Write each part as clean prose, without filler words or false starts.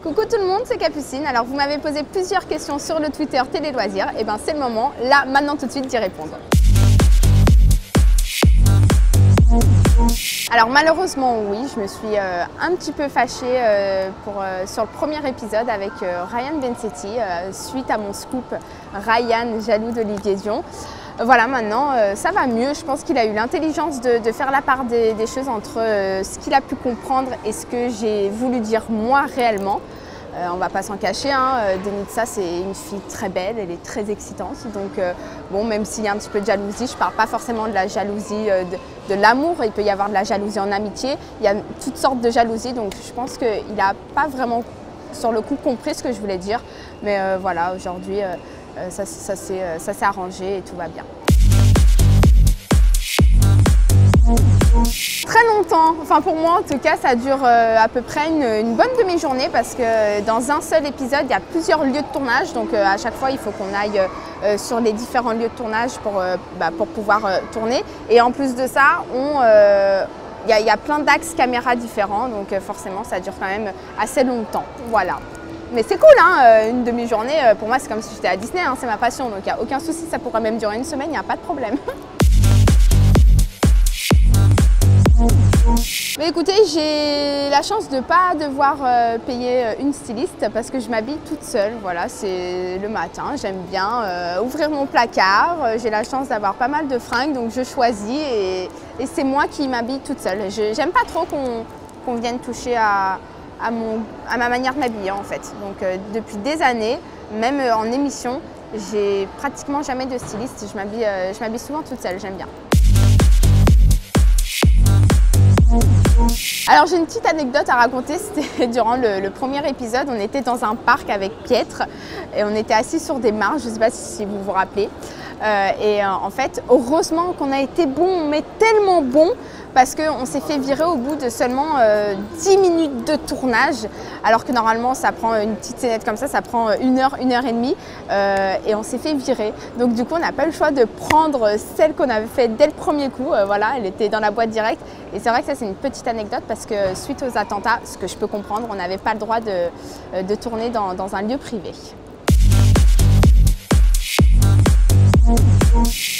Coucou tout le monde, c'est Capucine. Alors vous m'avez posé plusieurs questions sur le Twitter Télé Loisirs. Et bien c'est le moment, là, maintenant tout de suite, d'y répondre. Alors malheureusement oui, je me suis un petit peu fâchée sur le premier épisode avec Ryan Bensetti suite à mon scoop Ryan jaloux d'Olivier Dion. Voilà, maintenant ça va mieux. Je pense qu'il a eu l'intelligence de faire la part des choses entre ce qu'il a pu comprendre et ce que j'ai voulu dire moi réellement. On va pas s'en cacher, hein. Denitsa c'est une fille très belle, elle est très excitante. Donc bon, même s'il y a un petit peu de jalousie, je parle pas forcément de la jalousie de l'amour. Il peut y avoir de la jalousie en amitié. Il y a toutes sortes de jalousie. Donc je pense qu'il n'a pas vraiment sur le coup compris ce que je voulais dire. Mais voilà, aujourd'hui ça s'est arrangé et tout va bien. Très longtemps, enfin pour moi en tout cas, ça dure à peu près une bonne demi-journée parce que dans un seul épisode, il y a plusieurs lieux de tournage. Donc à chaque fois, il faut qu'on aille sur les différents lieux de tournage pour pouvoir tourner. Et en plus de ça, il y a plein d'axes caméra différents, donc forcément, ça dure quand même assez longtemps. Voilà. Mais c'est cool, hein, une demi-journée, pour moi c'est comme si j'étais à Disney, hein, c'est ma passion, donc il n'y a aucun souci, ça pourrait même durer une semaine, il n'y a pas de problème. Mais écoutez, j'ai la chance de ne pas devoir payer une styliste parce que je m'habille toute seule. Voilà, c'est le matin, j'aime bien ouvrir mon placard. J'ai la chance d'avoir pas mal de fringues, donc je choisis et c'est moi qui m'habille toute seule. J'aime pas trop qu'on vienne toucher à ma manière de m'habiller en fait. Donc depuis des années, même en émission, j'ai pratiquement jamais de styliste. Je m'habille souvent toute seule, j'aime bien. Alors j'ai une petite anecdote à raconter, c'était durant le premier épisode, on était dans un parc avec Pietre et on était assis sur des marches, je ne sais pas si vous vous rappelez. En fait, heureusement qu'on a été bon, mais tellement bon, parce qu'on s'est fait virer au bout de seulement 10 minutes de tournage, alors que normalement ça prend une petite scénette comme ça prend une heure et demie, et on s'est fait virer. Donc du coup on n'a pas eu le choix de prendre celle qu'on avait fait dès le premier coup, voilà, elle était dans la boîte directe. Et c'est vrai que ça c'est une petite anecdote parce que suite aux attentats, ce que je peux comprendre, on n'avait pas le droit de tourner dans un lieu privé.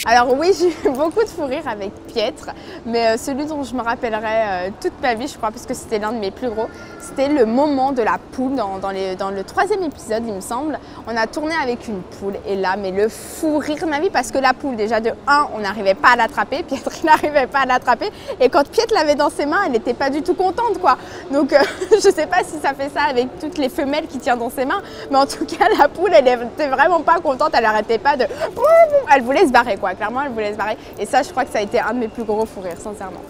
Alors oui, j'ai eu beaucoup de fou rire avec Pietre, mais celui dont je me rappellerai toute ma vie, je crois, parce que c'était l'un de mes plus gros, c'était le moment de la poule dans le troisième épisode, il me semble. On a tourné avec une poule et là, mais le fou rire de ma vie, parce que la poule, déjà de 1, on n'arrivait pas à l'attraper, Pietre il n'arrivait pas à l'attraper, et quand Pietre l'avait dans ses mains, elle n'était pas du tout contente, quoi. Donc je sais pas si ça fait ça avec toutes les femelles qui tiennent dans ses mains, mais en tout cas, la poule, elle n'était vraiment pas contente, elle n'arrêtait pas de... Elle voulait se barrer, quoi. Clairement, elle voulait se barrer. Et ça, je crois que ça a été un de mes plus gros fous rires, sincèrement.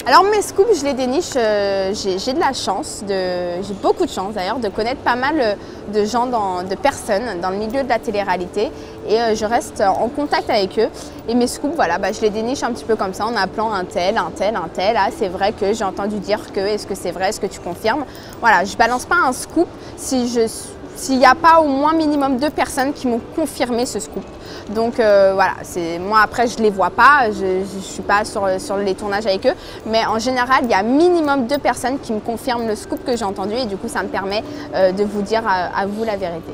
Alors mes scoops, je les déniche, j'ai de la chance, j'ai beaucoup de chance d'ailleurs de connaître pas mal de gens, de personnes dans le milieu de la télé-réalité et je reste en contact avec eux. Et mes scoops, voilà, je les déniche un petit peu comme ça en appelant un tel. Ah, c'est vrai que j'ai entendu dire que, est-ce que c'est vrai, est-ce que tu confirmes? Voilà, je balance pas un scoop s'il n'y a pas au moins minimum 2 personnes qui m'ont confirmé ce scoop. Donc voilà, moi après je ne les vois pas, je ne suis pas sur les tournages avec eux, mais en général il y a minimum 2 personnes qui me confirment le scoop que j'ai entendu et du coup ça me permet de vous dire à vous la vérité.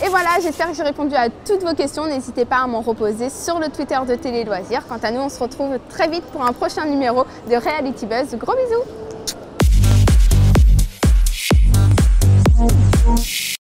Et voilà, j'espère que j'ai répondu à toutes vos questions. N'hésitez pas à m'en reposer sur le Twitter de Télé Loisirs. Quant à nous, on se retrouve très vite pour un prochain numéro de Reality Buzz. Gros bisous!